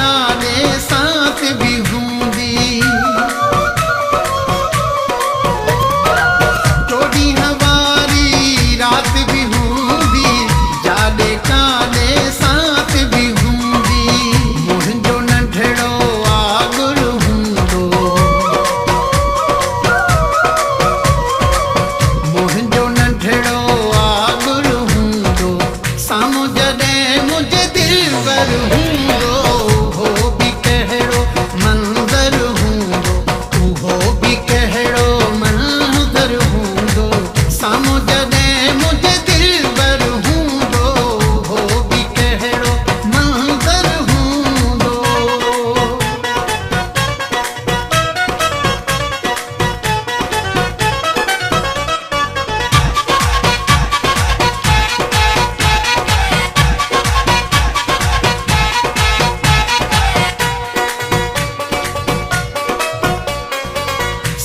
काने साथ भी हूंदी टोडी हमारी रात भी हूंदी जाने काने साथ भी हूंदी मुंहिंजो नंढड़ो आगुर हूंदो मुंहिंजो नंढड़ो आगुर हूंदो साम्हूं जॾहिं मुंहिंजे दिलबर हूंदो उहो बि कहिड़ो मंज़र हूंदो उहो बि कहिड़ो मंज़र हूंदो साम्हूं जॾहिं मुंहिंजे दिलबर हूंदो उहो बि कहिड़ो मंज़र हूंदो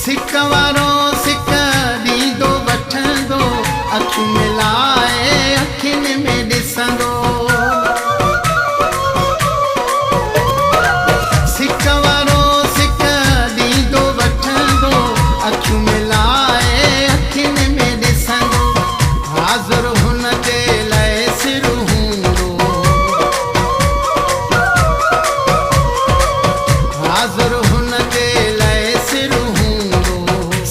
सिक वारो सिक ॾींदो वठंदो अखियूं मिलाए अखियुनि में ॾिसंदो सिक वारो सिक ॾींदो वठंदो अखियूं मिलाए अखियुनि में ॾिसंदो हाज़ुर हुन जे लाइ सिर हूंदो हाज़ुर हुन जे लाइ सिर हूंदो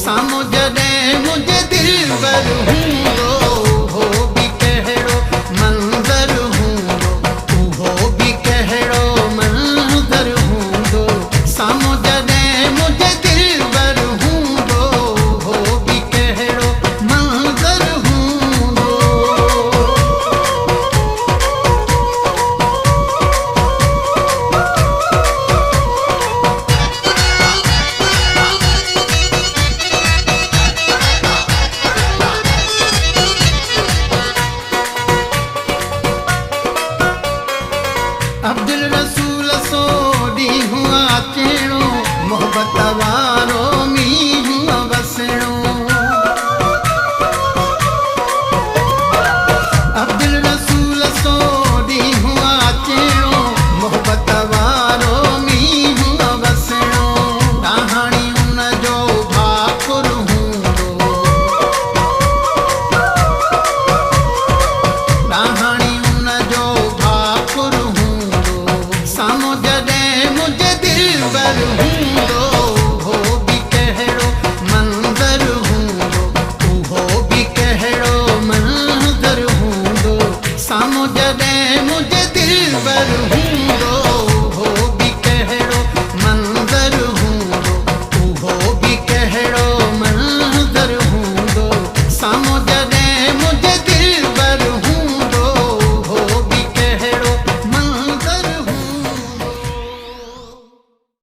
साम्हूं जॾहिं मुंहिंजे दिलबर हूंदो उहो बि कहिड़ो मंज़र हूंदो उहो बि कहिड़ो मंज़र हूंदो साम्हूं जॾहिं मुंहिंजे दिलबर हूंदो उहो बि कहिड़ो मंज़र हूंदो अब्दुल रसूल सो ॾींहुं अचणो मोहबत वारो मींहुं वसणो अब्दुल रसूल सो ॾींहुं अचणो मोहबत वारो मींहुं वसणो कहाणी उन जो भाकुर हूंदो कहाणी उन जो भाकुर हूंदो साम्हूं जॾहिं मुंहिंजे दिलबर हूंदो